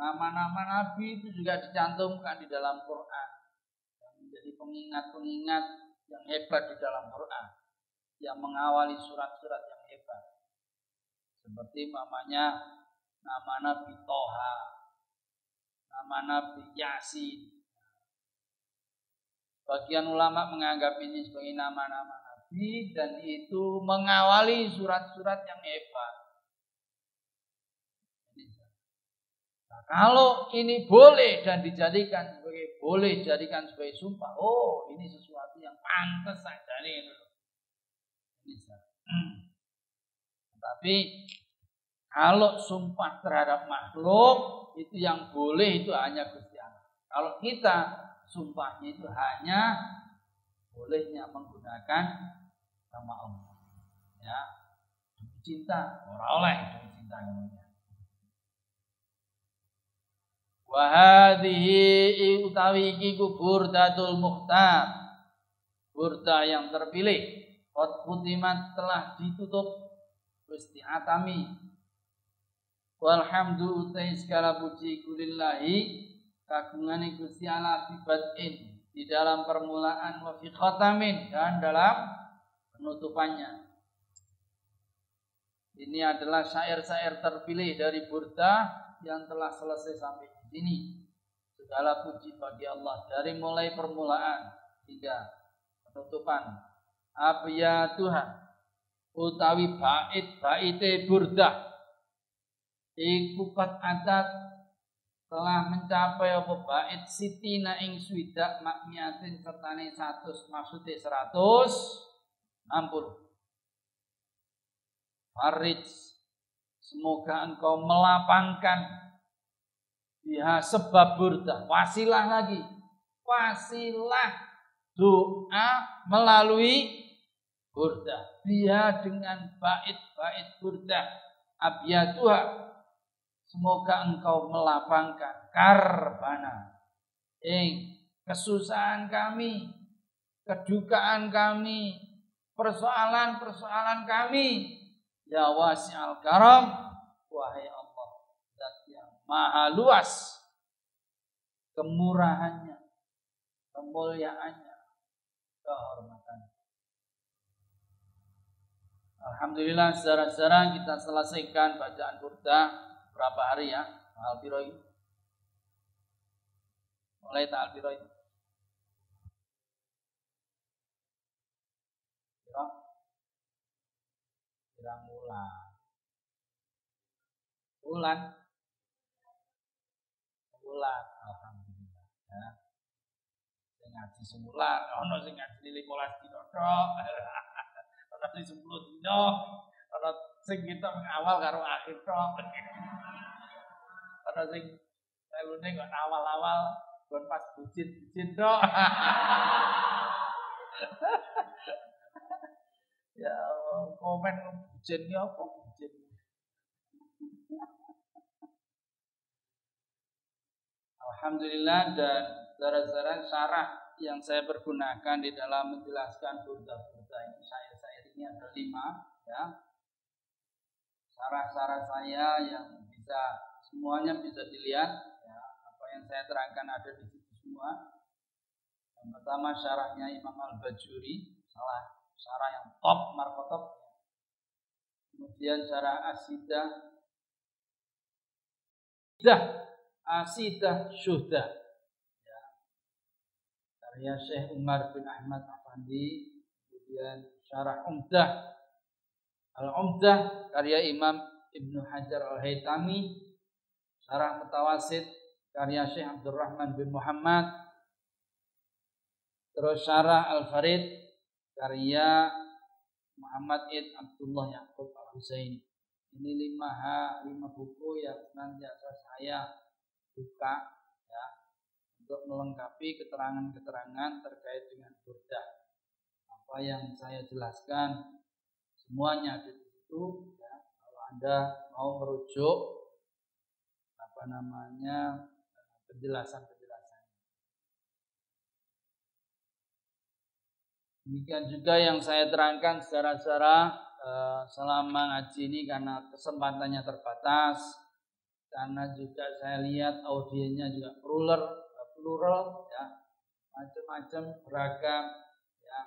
nama-nama Nabi itu juga dicantumkan di dalam Quran, yang menjadi pengingat-pengingat yang hebat di dalam Quran, yang mengawali surat-surat yang hebat. Seperti namanya nama Nabi Toha, nama Nabi Yasin. Sebagian ulama menganggap ini sebagai nama-nama Nabi dan itu mengawali surat-surat yang hebat. Nah, kalau ini boleh dan dijadikan sebagai sumpah, oh ini sesuatu yang pantas saja nih. Tapi kalau sumpah terhadap makhluk itu yang boleh itu hanya Gusti Allah. Kalau kita sumpahnya itu hanya bolehnya menggunakan nama Allah. Ya, demi cinta, ora oleh demi cinta kemudian. Wa hadhihi utawi iki Burdatul Mukhtar, burda yang terpilih. Qad khutimat telah ditutup, wis diatami. Walhamdu utai segala puji kulillahi kagungane Gusti Allah fi bad'in, di dalam permulaan, wa fi khatamin, dan dalam penutupannya. Ini adalah syair-syair terpilih dari burda yang telah selesai sampai di sini. Segala puji bagi Allah dari mulai permulaan hingga penutupan. Abiyatuha utawi bait-baite Burdah iku qad atat telah mencapai apa bait sitina ing swidak makmiatin sertane 100 maksude 160. Farij, semoga engkau melapangkan biha sebab Burdah, wasilah lagi, wasilah doa melalui Burdah, biha dengan bait-bait Burdah, abiyatuha, semoga engkau melapangkan karbana, kesusahan kami, kedukaan kami, persoalan-persoalan kami. Ya wasi'al karam, wahai Allah, zat yang maha luas kemurahannya, kemuliaannya, kehormatannya. Alhamdulillah, saudara-saudara, kita selesaikan bacaan Burdah berapa hari ya? Al-Biroi. Mulai Al-Biroi. Pirang bulan. Bulan, alhamdulillah. Ya. Sing ngaji sebulan, ono sing ngaji 15 dina tok. Ono sing 10 dina, ono sing kita awal karo akhir tok. Ono sing melune kok awal-awal kon pas bucin-bucin tok. Ya, komen bucinnya apa bucin? Alhamdulillah, dan saudara-saudara, syarah yang saya pergunakan di dalam menjelaskan Burdah-Burdah ini, syair-syair ini ada 5 ya. Syarah-syarah saya yang semuanya bisa dilihat ya, apa yang saya terangkan ada di situ semua. Yang pertama syarahnya Imam Al-Bajuri, syarah yang top, markotop. Kemudian syarah Asidah Syuhdah ya, karya Syekh Umar bin Ahmad Afandi. Kemudian syarah Al-Umdah karya Imam Ibnu Hajar Al-Haytami. Syarah Mutawasid karya Syekh Abdurrahman bin Muhammad. Terus syarah Al-Farid karya Muhammad Id Abdullah Yaqub Al-Husaini. Ini 5 buku yang senantiasa saya buka ya, untuk melengkapi keterangan-keterangan terkait dengan Burdah. Apa yang saya jelaskan semuanya ada di situ ya. Kalau Anda mau merujuk penjelasan. Demikian juga yang saya terangkan secara selama ngaji ini, karena kesempatannya terbatas, karena juga saya lihat audiennya juga plural ya, macam-macam, beragam ya.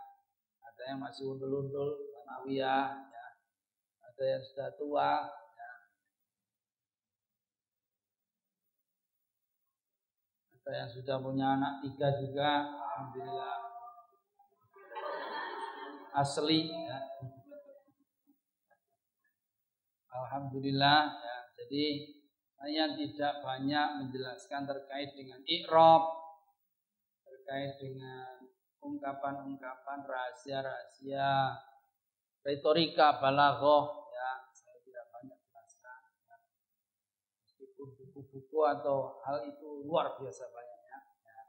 Ada yang masih undul-undul sanawiyah ya, ada yang sudah tua ya, ada yang sudah punya anak 3 juga, alhamdulillah, asli ya. Alhamdulillah ya. Jadi saya tidak banyak menjelaskan terkait dengan i'rab, terkait dengan ungkapan-ungkapan rahasia-rahasia, retorika, balaghah ya, saya tidak banyak jelaskan ya. Meskipun buku-buku atau hal itu luar biasa banyaknya ya.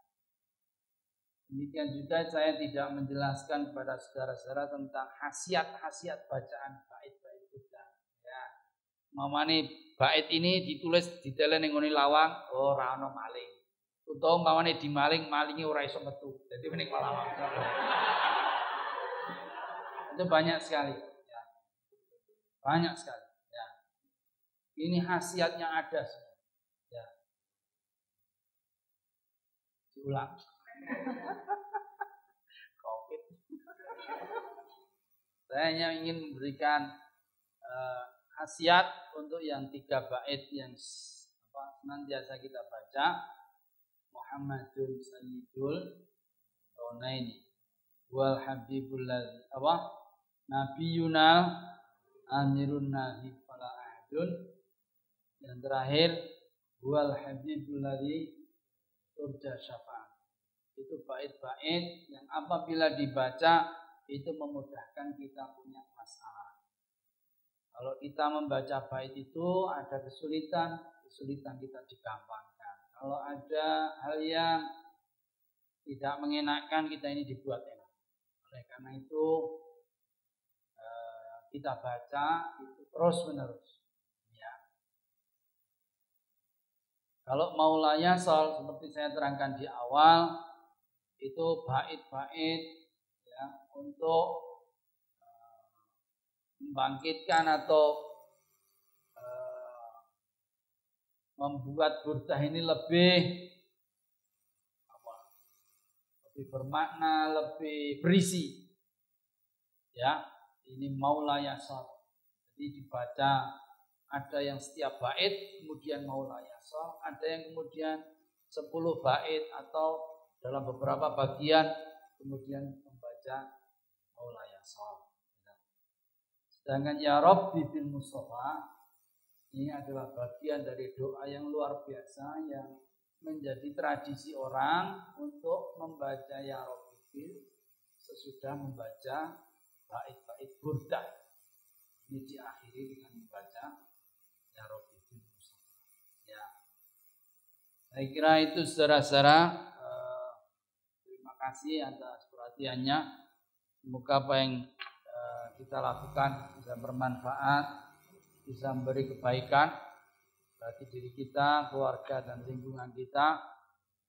Demikian juga saya tidak menjelaskan kepada saudara-saudara tentang khasiat-khasiat bacaan bait-bait Burdah ya. Mamane bait ini ditulis ditelen ning ngene lawang, ora ana maling. Utawa mamane malinge ora iso metu. Jadi mending lawang. Itu banyak sekali ya. Banyak sekali ya. Ini khasiatnya ada semua. Ya. Diulang. Covid. Saya hanya ingin memberikan khasiat untuk yang 3 bait yang senantiasa kita baca. Muhammadun sayyidul kaunaini wal habibul ladzi nabiyuna amirun nahi fala ahadun. Yang terakhir wal habibul ladzi turja syafaat. Itu bait-bait yang apabila dibaca itu memudahkan kita punya masalah. Kalau kita membaca bait itu ada kesulitan kita digampangkan. Kalau ada hal yang tidak mengenakan, kita ini dibuat enak. Oleh karena itu kita baca itu terus menerus. Ya. Kalau maula yasol seperti saya terangkan di awal itu bait-bait ya untuk membangkitkan atau membuat burdah ini lebih bermakna, lebih berisi. Ya, ini maula yasar. Jadi dibaca ada yang setiap bait kemudian maula yasar, ada yang kemudian 10 bait atau dalam beberapa bagian kemudian membaca maula yasar. Sedangkan ya Rabbi bil Mustafa ini adalah bagian dari doa yang luar biasa yang menjadi tradisi orang untuk membaca ya Rabbi sesudah membaca bait-bait burdah. Ini diakhiri dengan membaca ya Rabbi bil Mustafa. Ya. Saya kira itu saudara-saudara, terima kasih atas perhatiannya. Semoga apa yang kita lakukan bisa bermanfaat, bisa memberi kebaikan bagi diri kita, keluarga dan lingkungan kita.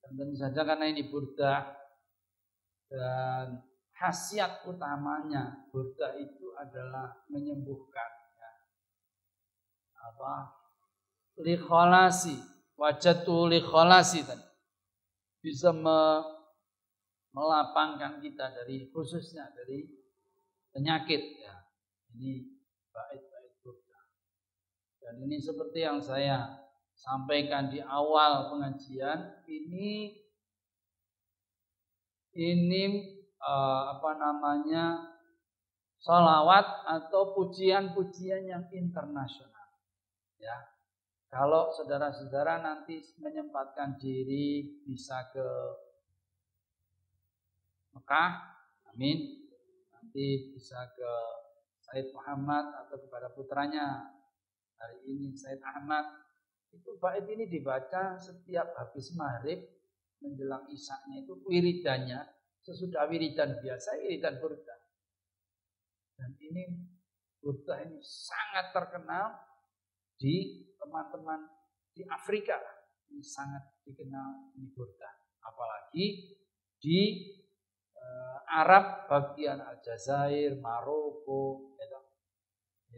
Dan tentu saja karena ini burdah dan khasiat utamanya burdah itu adalah menyembuhkan ya. Likholasi wajatu likholasi tadi bisa melapangkan kita dari khususnya dari penyakit ya. Ini bait-bait burdah. Dan ini seperti yang saya sampaikan di awal pengajian, ini sholawat atau pujian-pujian yang internasional. Ya, kalau saudara-saudara nanti menyempatkan diri bisa ke Mekah, amin. Nanti bisa ke Said Muhammad atau kepada putranya. Hari ini Said Ahmad. Itu bait ini dibaca setiap habis maghrib menjelang isya-nya itu wiridannya. Sesudah wiridan biasa, wiridan burdah. Dan ini burdah ini sangat terkenal di teman-teman di Afrika. Ini sangat dikenal ini burdah. Apalagi di Arab bagian Aljazair, Maroko, gitu.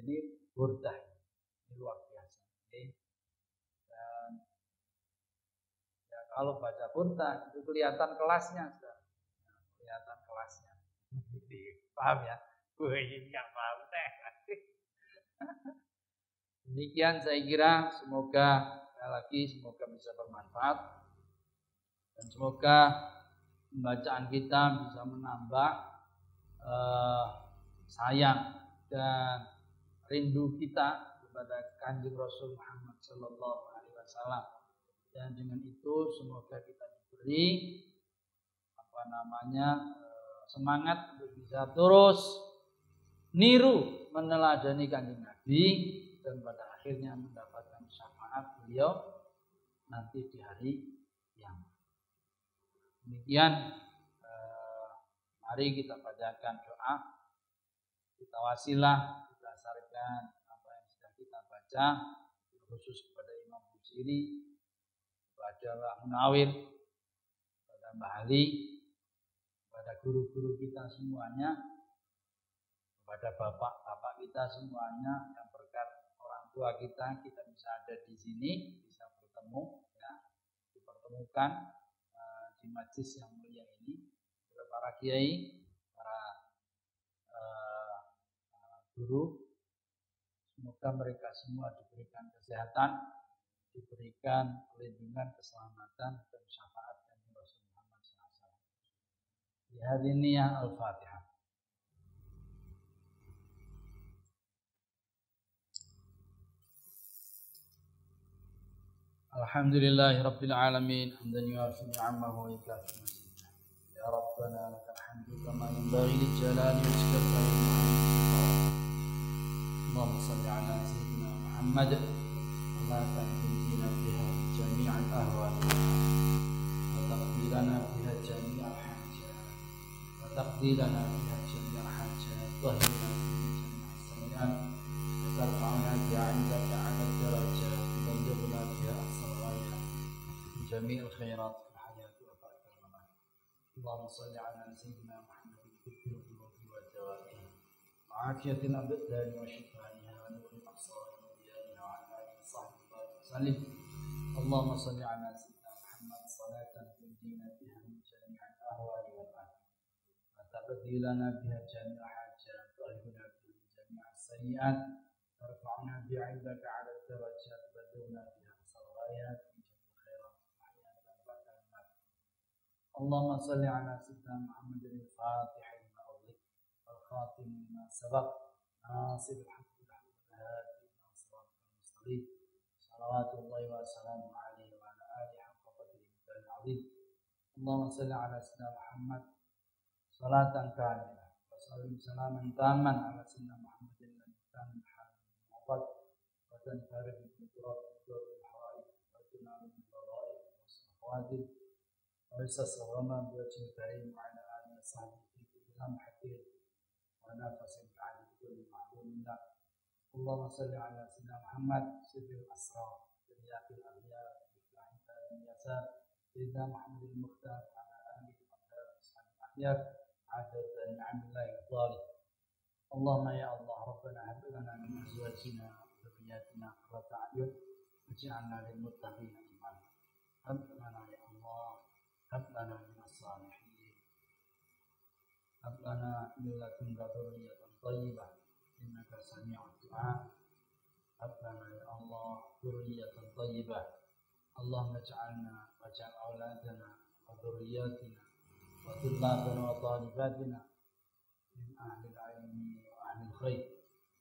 Ini burdah ini luar biasa. Dan ya, kalau baca burdah itu kelihatan kelasnya, kelihatan kelasnya. Paham ya? Ini nggak paham teh. Demikian saya kira, semoga semoga bisa bermanfaat dan semoga pembacaan kita bisa menambah sayang dan rindu kita kepada Kanjeng Rasul Muhammad Sallallahu Alaihi Wasallam. Dan dengan itu semoga kita diberi semangat untuk bisa terus niru meneladani Kanjeng Nabi dan pada akhirnya mendapatkan syafaat beliau nanti di hari kiamat. Demikian, mari kita bacakan doa, kita wasilah, kita sarankan apa yang sudah kita baca, khusus kepada Imam Busiri, kepada Mbak Munawir, kepada Mbak Ali, kepada guru-guru kita semuanya, kepada bapak-bapak kita semuanya, yang berkat orang tua kita bisa ada di sini, bisa bertemu, ya, dipertemukan di majlis yang mulia ini, para kiai, para guru, semoga mereka semua diberikan kesehatan, diberikan perlindungan, keselamatan dan syafaat بهذه النية الفاتحة. الحمد لله رب العالمين حمدا يوافي نعمه ويكافئ مزيده. يا ربنا لك الحمد كما ينبغي للجلال وجهك الكريم. اللهم صل على سيدنا محمد ولا تهدنا بها جميع الأهوال وتقضي لنا بها جميع الحاجات وتقضي لنا بها جميع الحاجات وتطهرنا بها جميع السيئات وترفعنا بها عندك على الدرجات وتبلغنا بها أقصى الغايات جميع الخيرات في الحياة وبعد الممات. اللهم صل على سيدنا محمد في القلوب ودوائها وعافية الأبدان وشفائها ونور الأبصار وضيائها وعلى آله وصحبه وسلم. اللهم صل على سيدنا محمد صلاة تنجينا بها من جميع الأهوال والآفات وتقضي لنا بها جميع الحاجات وتطهرنا بها من جميع السيئات ترفعنا بها عندك على الدرجات وتبلغنا بها أقصى الغايات من جميع الخيرات والحياة وبعد الممات. اللهم صل على سيدنا محمد الفاتح لما أغلق والخاتم لما سبق ناصر الحق بالحق والهادي إلى صراطك المستقيم صلوات الله وسلامه عليه وعلى آله حق قدره العظيم. اللهم صل على سيدنا محمد صلاة كاملة وسلم سلاما تاما على سيدنا محمد الذي كان الحال المعبد وتنفرد بالقدرات والدور بالحوائج وتنال بالفضائل والصلوات ويستصغرنا بوجه الكريم وعلى آله وصحبه في كل لمحة ونفس بعد كل معلوم له. اللهم صل على سيدنا محمد سر الأسرار برياض الأغيار مفتاح باب اليسار سيدنا محمد المختار على آله وصحبه الأخيار عدد نعم الله الظالم. اللهم يا الله ربنا هب لنا من أزواجنا وذرياتنا قرة أعين واجعلنا للمتقين إماما. هب لنا يا الله هب لنا من الصالحين هب لنا من لدنك ذرية طيبة إنك سميع الدعاء. هب لنا يا الله ذرية طيبة. اللهم اجعلنا واجعل أولادنا وذرياتنا وطلابنا وطالباتنا من أهل العلم وأهل الخير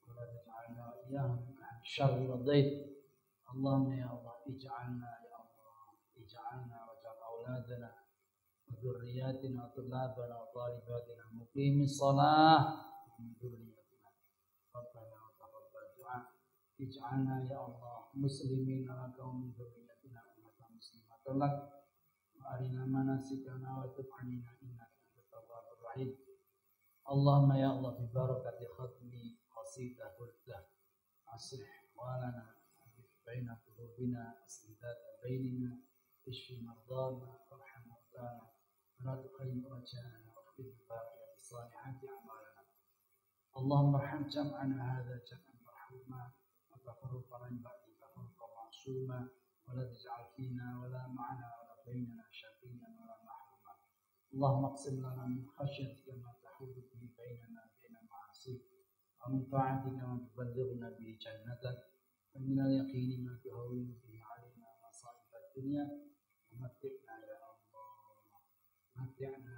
ولا تجعلنا وإياهم من أهل الشر والضيق. اللهم يا الله اجعلنا يا الله اجعلنا واجعل أولادنا وذرياتنا وطلابنا وطالباتنا مقيم الصلاة من ذريتنا. ربنا وتقبل دعاء. اجعلنا يا الله مسلمين لك ومن ذريتنا أمة مسلمة لك وأرنا مناسكنا وتب علينا إنك أنت التواب الرحيم. اللهم يا الله ببركة ختم قصيدة برده أصلح أحوالنا ألف بين قلوبنا أصلح ذات بيننا اشف مرضانا وارحم موتانا ولا تخيب رجاءنا واختم باقية الصالحات أعمالنا. اللهم ارحم جمعنا هذا جمعا مرحوما وتفرقنا من بعد تفرقا معصوما ولا تجعل فينا ولا معنا ولا بيننا شقيا ولا محروما. اللهم اقسم لنا من خشيتك ما تحول به بيننا وبين معاصيك ومن طاعتك ما تبلغنا به جنتك ومن اليقين ما تهون به علينا مصائب الدنيا ومتعنا يا الله متعنا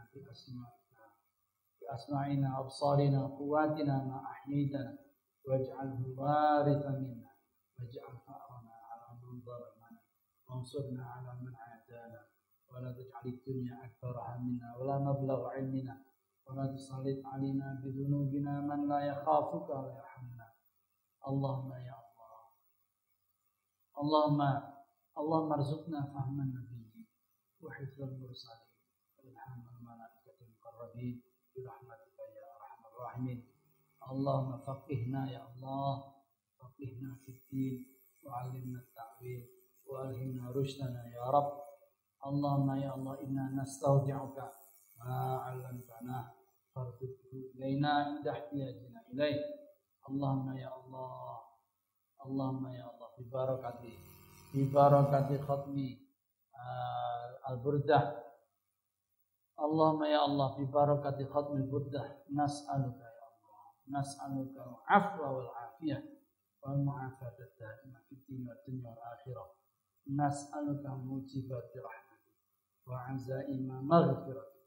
بأسماعنا وأبصارنا وقواتنا ما أحييتنا واجعله الوارث منا واجعل ثأرنا على من ظلمنا وانصرنا على من عادانا ولا تجعل الدنيا أكبر همنا ولا مبلغ علمنا ولا تسلط علينا بذنوبنا من لا يخافك ولا يرحمنا. اللهم يا الله اللهم ارزقنا فهم النبي وحفظ المرسلين وإلهام الملائكة المقربين برحمتك يا أرحم الراحمين. اللهم فقهنا يا الله فقهنا في الدين وعلمنا التأويل وألهمنا رشدنا يا رب. اللهم يا الله إنا نستودعك ما علمتنا فارده إلينا عند احتياجنا إليه. اللهم يا الله ببركة ختم البردة. اللهم يا الله ببركة ختم البردة نسألك يا الله نسألك العفو والعافية والمعافاة الدائمة في الدين والدنيا والآخرة. نسألك موجبات رحمتك وعزائم مغفرتك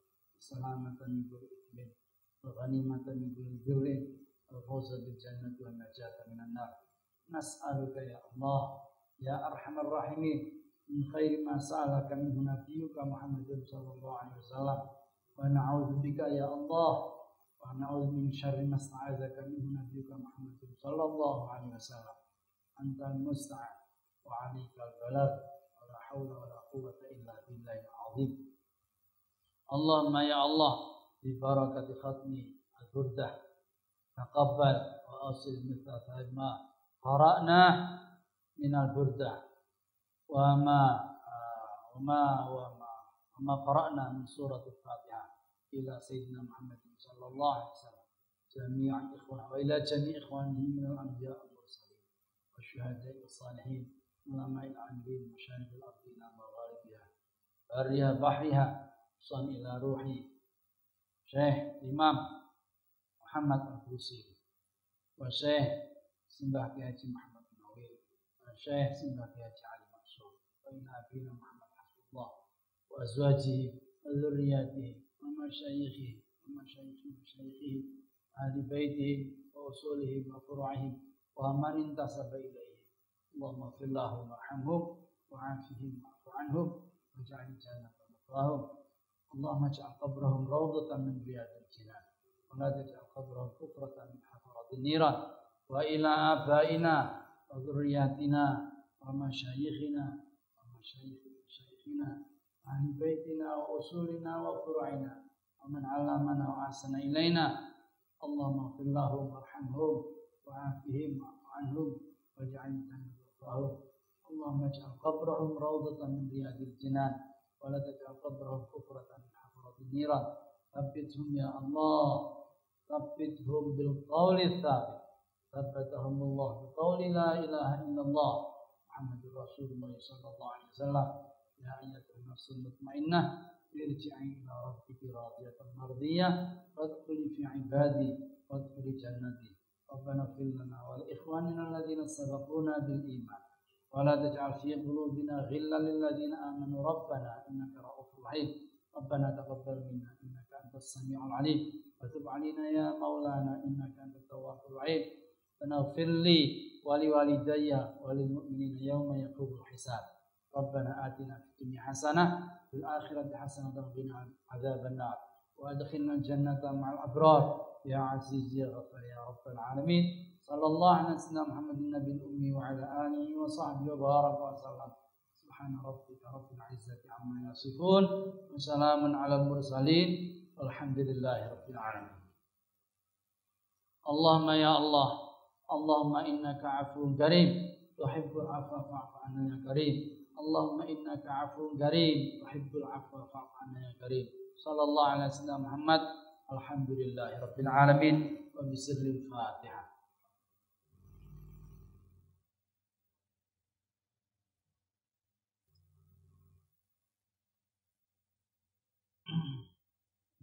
salamatan min kulli ithmin wa ghanimatan min kulli birrin wal fawza bil jannati wan najata minan nar. Nas'aluka ya Allah ya arhamar rahimin min khairi ma sa'alaka minhu nabiyyuka Muhammadun sallallahu alaihi wasallam wa na'udzu bika ya Allah wa na'udzu min syarri ma sta'adzaka minhu nabiyyuka Muhammadun sallallahu alaihi wasallam. Antal musta'an wa 'alaikal balagh wa la haula wa la quwwata illa billahil 'azim. Allahumma ya Allah bi barakati khatmi al-burdah taqabbal wa asil mithla ma qara'na min al-burdah wa ma qara'na min surat al-Fatihah ila sayyidina Muhammad sallallahu alaihi wasallam jami'an ikhwan wa ila jami' ikhwanihi min al-anbiya wal-mursalin wasyuhada'i was-salihin ulama'il 'amilin masyayikh al-ardi ila magharibiha bariha bahriha san ila ruhi Syekh Imam Muhammad Al-Busiri wa Syekh Simbah Kiai Haji Muhammad Nawir wa Syekh Simbah Kiai Haji Ali Mansur wa ila abina Muhammad Hasbullah wa azwajihi wa dzurriyyatihi wa masyayikhihi wa masyayikhihi ahli baitihi wa usulihim wa furu'ihim wa man intasaba ilaihi. Allahumma fir lahum warhamhum wa 'afihim wa'fu 'anhum waj'al jannata mathwahum. Allahumma ij'al qabrahum rawdatan min riyadil jinan wa la taj'al qabrahum hufratan min hafaratin niran. Wa ila abaina wa dzurriyyatina wa masyayikhina wa masyayikhina ahli baitina wa usulina wa furu'ina wa man 'allamana wa ahsana ilaina. Allahumma ighfir lahum warhamhum wa 'afihim wa'fu 'anhum waj'al jannata mathwahum. Allahumma ij'al qabrahum rawdatan min riyadil jinan wa la taj'al qabrahum hufratan min hafaratin niran. Tsabbithum ya Allah, tsabbithhum bil qawli tsabit. ثبتهم الله بقول لا إله إلا الله محمد رسول الله صلى الله عليه وسلم. يا أيتها النفس المطمئنة ارجعي إلى ربك راضية مرضية فادخلي في عبادي وادخلي جنتي. ربنا اغفر لنا ولإخواننا الذين سبقونا بالإيمان ولا تجعل في قلوبنا غلا للذين آمنوا ربنا إنك رؤوف رحيم. ربنا تقبل منا إنك أنت السميع العليم وتب علينا يا مولانا إنك أنت التواب الرحيم. فاغفر لي ولوالدي وللمؤمنين يوم يقوم الحساب. ربنا آتنا في الدنيا حسنة وفي الآخرة حسنة وقنا عذاب النار وأدخلنا الجنة مع الأبرار يا عزيز يا غفار يا رب العالمين. صلى الله على سيدنا محمد النبي الأمي وعلى آله وصحبه وبارك وسلم. سبحان ربك رب العزة عما يصفون وسلام على المرسلين والحمد لله رب العالمين. اللهم يا الله اللهم إنك عفو كريم تحب العفو فاعف عنا يا كريم. اللهم إنك عفو كريم تحب العفو فاعف عنا يا كريم. صلى الله على سيدنا محمد. الحمد لله رب العالمين وبسر الفاتحة.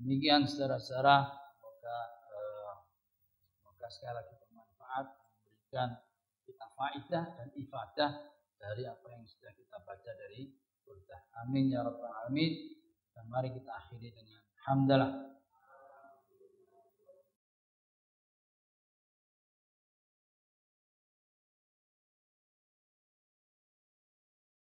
Demikian saudara-saudara, semoga sekali lagi bermanfaat, memberikan kita faidah dan ifadah dari apa yang sudah kita baca dari burdah. Amin ya rabbal alamin. Dan mari kita akhiri dengan hamdalah.